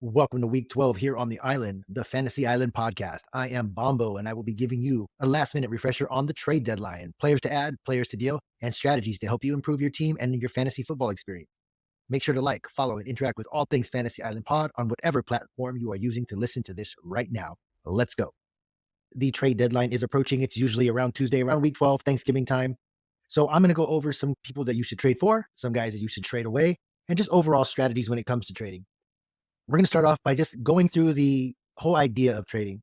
Welcome to week 12 here on the island, the Fantasy Island podcast. I am Bombo, and I will be giving you a last minute refresher on the trade deadline, players to add, players to deal, and strategies to help you improve your team and your fantasy football experience. Make sure to like, follow, and interact with all things Fantasy Island Pod on whatever platform you are using to listen to this right now. Let's go. The trade deadline is approaching. It's usually around Tuesday, around week 12, Thanksgiving time. So I'm going to go over some people that you should trade for, some guys that you should trade away, and just overall strategies when it comes to trading. We're going to start off by just going through the whole idea of trading.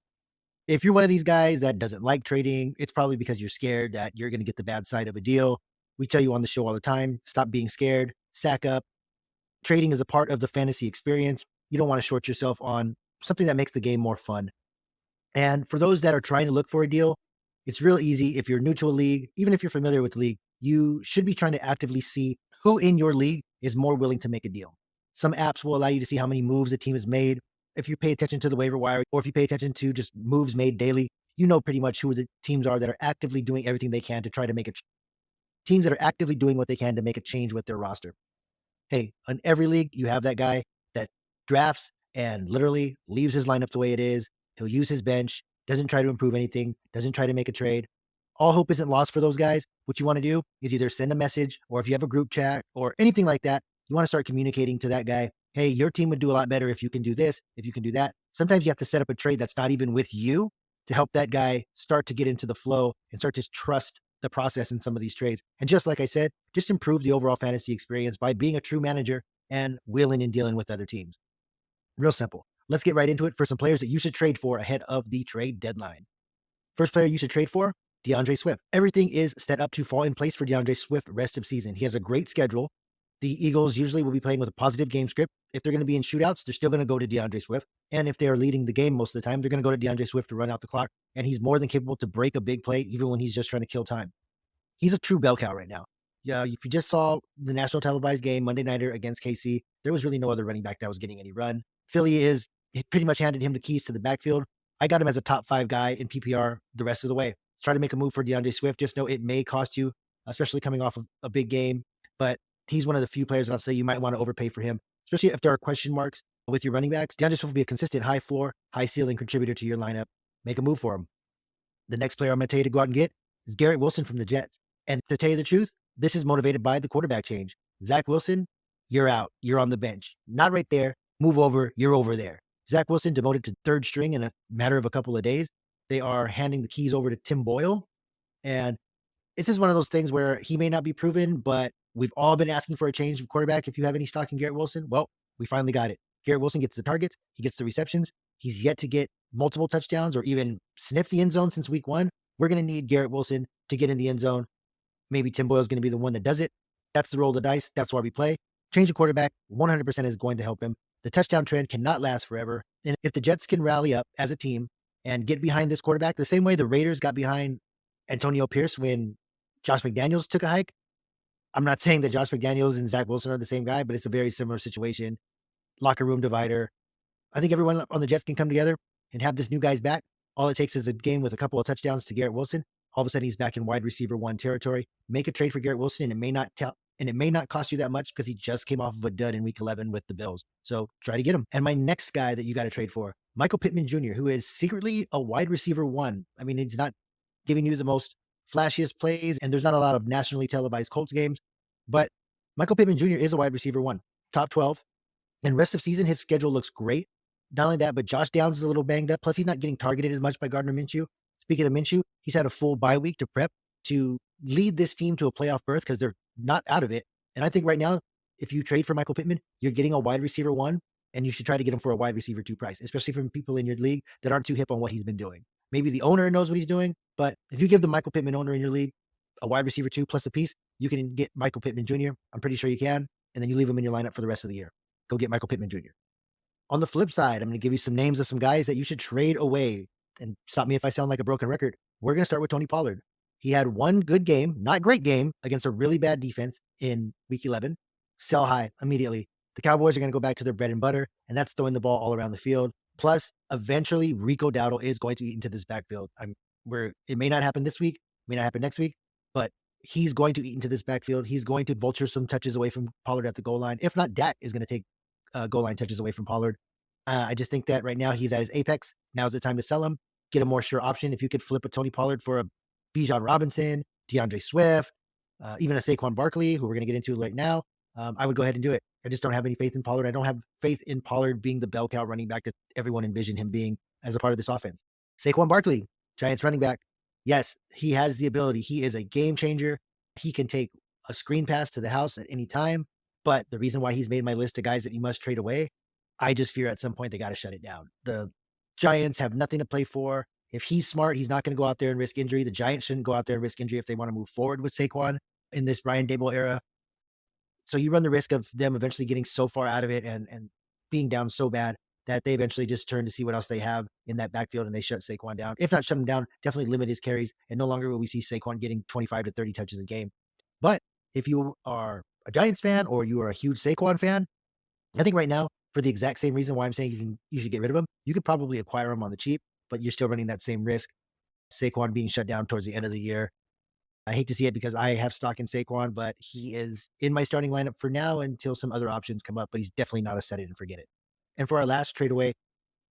If you're one of these guys that doesn't like trading, it's probably because you're scared that you're going to get the bad side of a deal. We tell you on the show all the time, stop being scared, sack up. Trading is a part of the fantasy experience. You don't want to short yourself on something that makes the game more fun. And for those that are trying to look for a deal, it's real easy. If you're new to a league, even if you're familiar with the league, you should be trying to actively see who in your league is more willing to make a deal. Some apps will allow you to see how many moves a team has made. If you pay attention to the waiver wire, or if you pay attention to just moves made daily, you know pretty much who the teams are that are actively doing everything they can to try to make it. Teams that are actively doing what they can to make a change with their roster. Hey, in every league, you have that guy that drafts and literally leaves his lineup the way it is. He'll use his bench, doesn't try to improve anything, doesn't try to make a trade. All hope isn't lost for those guys. What you want to do is either send a message, or if you have a group chat or anything like that, you want to start communicating to that guy, hey, your team would do a lot better if you can do this, if you can do that. Sometimes you have to set up a trade that's not even with you to help that guy start to get into the flow and start to trust the process in some of these trades. And just like I said, just improve the overall fantasy experience by being a true manager and wheeling and dealing with other teams. Real simple. Let's get right into it for some players that you should trade for ahead of the trade deadline. First player you should trade for, DeAndre Swift. Everything is set up to fall in place for DeAndre Swift rest of season. He has a great schedule. The Eagles usually will be playing with a positive game script. If they're going to be in shootouts, they're still going to go to DeAndre Swift. And if they are leading the game most of the time, they're going to go to DeAndre Swift to run out the clock. And he's more than capable to break a big play, even when he's just trying to kill time. He's a true bell cow right now. Yeah, if you just saw the national televised game Monday Nighter against KC, there was really no other running back that was getting any run. Philly pretty much handed him the keys to the backfield. I got him as a top 5 guy in PPR the rest of the way. Try to make a move for DeAndre Swift. Just know it may cost you, especially coming off of a big game. But he's one of the few players that I'll say you might want to overpay for him, especially if there are question marks with your running backs. DeAndre Swift will be a consistent high floor, high ceiling contributor to your lineup. Make a move for him. The next player I'm going to tell you to go out and get is Garrett Wilson from the Jets. And to tell you the truth, this is motivated by the quarterback change. Zach Wilson, you're out. You're on the bench. Not right there. Move over. You're over there. Zach Wilson demoted to third string in a matter of a couple of days. They are handing the keys over to Tim Boyle. And this is one of those things where he may not be proven, but we've all been asking for a change of quarterback. If you have any stock in Garrett Wilson, well, we finally got it. Garrett Wilson gets the targets. He gets the receptions. He's yet to get multiple touchdowns or even sniff the end zone since week 1. We're going to need Garrett Wilson to get in the end zone. Maybe Tim Boyle is going to be the one that does it. That's the roll of the dice. That's why we play. Change of quarterback 100% is going to help him. The touchdown trend cannot last forever. And if the Jets can rally up as a team and get behind this quarterback the same way the Raiders got behind Antonio Pierce when Josh McDaniels took a hike. I'm not saying that Josh McDaniels and Zach Wilson are the same guy, but it's a very similar situation. Locker room divider. I think everyone on the Jets can come together and have this new guy's back. All it takes is a game with a couple of touchdowns to Garrett Wilson. All of a sudden, he's back in wide receiver 1 territory. Make a trade for Garrett Wilson, and it may not cost you that much because he just came off of a dud in week 11 with the Bills. So try to get him. And my next guy that you got to trade for, Michael Pittman Jr., who is secretly a wide receiver 1. I mean, he's not giving you the most flashiest plays, and there's not a lot of nationally televised Colts games, but Michael Pittman Jr. is a wide receiver 1, top 12. And rest of season, his schedule looks great. Not only that, but Josh Downs is a little banged up. Plus, he's not getting targeted as much by Gardner Minshew. Speaking of Minshew, he's had a full bye week to prep to lead this team to a playoff berth because they're not out of it. And I think right now, if you trade for Michael Pittman, you're getting a wide receiver 1, and you should try to get him for a wide receiver 2 price, especially from people in your league that aren't too hip on what he's been doing. Maybe the owner knows what he's doing, but if you give the Michael Pittman owner in your league a wide receiver 2 plus a piece, you can get Michael Pittman Jr. I'm pretty sure you can. And then you leave him in your lineup for the rest of the year. Go get Michael Pittman Jr. On the flip side, I'm going to give you some names of some guys that you should trade away. And stop me if I sound like a broken record. We're going to start with Tony Pollard. He had one good game, not great game, against a really bad defense in week 11. Sell high immediately. The Cowboys are going to go back to their bread and butter, and that's throwing the ball all around the field. Plus, eventually, Rico Dowdle is going to eat into this backfield. It may not happen this week, may not happen next week, but he's going to eat into this backfield. He's going to vulture some touches away from Pollard at the goal line. If not, Dak is going to take goal line touches away from Pollard. I just think that right now he's at his apex. Now's the time to sell him, get a more sure option. If you could flip a Tony Pollard for a Bijan Robinson, DeAndre Swift, even a Saquon Barkley, who we're going to get into right now, I would go ahead and do it. I just don't have any faith in Pollard. I don't have faith in Pollard being the bell cow running back that everyone envisioned him being as a part of this offense. Saquon Barkley, Giants running back. Yes, he has the ability. He is a game changer. He can take a screen pass to the house at any time. But the reason why he's made my list of guys that you must trade away, I just fear at some point they got to shut it down. The Giants have nothing to play for. If he's smart, he's not going to go out there and risk injury. The Giants shouldn't go out there and risk injury if they want to move forward with Saquon in this Brian Dable era. So you run the risk of them eventually getting so far out of it and being down so bad that they eventually just turn to see what else they have in that backfield and they shut Saquon down. If not shut him down, definitely limit his carries. And no longer will we see Saquon getting 25 to 30 touches a game. But if you are a Giants fan or you are a huge Saquon fan, I think right now, for the exact same reason why I'm saying you should get rid of him, you could probably acquire him on the cheap, but you're still running that same risk. Saquon being shut down towards the end of the year. I hate to see it because I have stock in Saquon, but he is in my starting lineup for now until some other options come up, but he's definitely not a set it and forget it. And for our last trade away,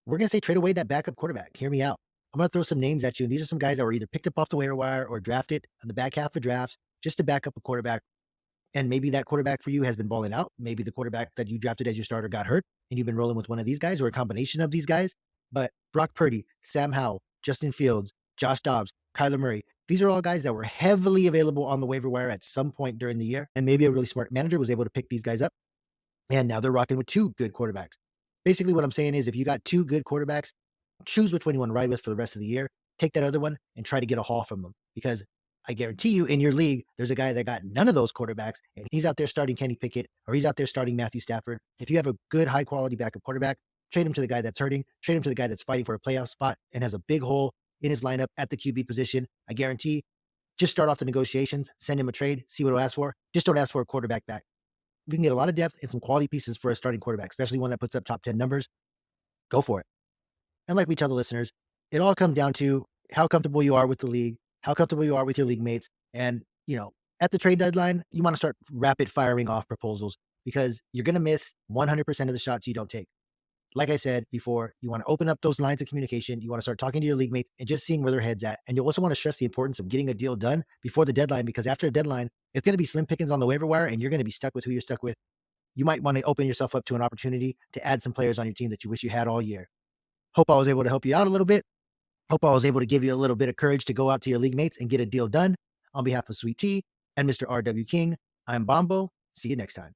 we're going to say trade away that backup quarterback. Hear me out. I'm going to throw some names at you. And these are some guys that were either picked up off the waiver wire or drafted on the back half of drafts just to back up a quarterback. And maybe that quarterback for you has been balling out. Maybe the quarterback that you drafted as your starter got hurt and you've been rolling with one of these guys or a combination of these guys. But Brock Purdy, Sam Howell, Justin Fields, Josh Dobbs, Kyler Murray, these are all guys that were heavily available on the waiver wire at some point during the year. And maybe a really smart manager was able to pick these guys up. And now they're rocking with two good quarterbacks. Basically, what I'm saying is if you got two good quarterbacks, choose which one you want to ride with for the rest of the year. Take that other one and try to get a haul from them. Because I guarantee you in your league, there's a guy that got none of those quarterbacks and he's out there starting Kenny Pickett or he's out there starting Matthew Stafford. If you have a good, high quality backup quarterback, trade him to the guy that's hurting, trade him to the guy that's fighting for a playoff spot and has a big hole in his lineup at the QB position. I guarantee just start off the negotiations, send him a trade, see what he'll ask for. Just don't ask for a quarterback back. We can get a lot of depth and some quality pieces for a starting quarterback, especially one that puts up top 10 numbers. Go for it. And like we tell the listeners, it all comes down to how comfortable you are with the league, how comfortable you are with your league mates. And, at the trade deadline, you want to start rapid firing off proposals because you're going to miss 100% of the shots you don't take. Like I said before, you want to open up those lines of communication. You want to start talking to your league mates and just seeing where their head's at. And you also want to stress the importance of getting a deal done before the deadline, because after the deadline, it's going to be slim pickings on the waiver wire and you're going to be stuck with who you're stuck with. You might want to open yourself up to an opportunity to add some players on your team that you wish you had all year. Hope I was able to help you out a little bit. Hope I was able to give you a little bit of courage to go out to your league mates and get a deal done. On behalf of Sweet Tea and Mr. R.W. King, I'm Bombo. See you next time.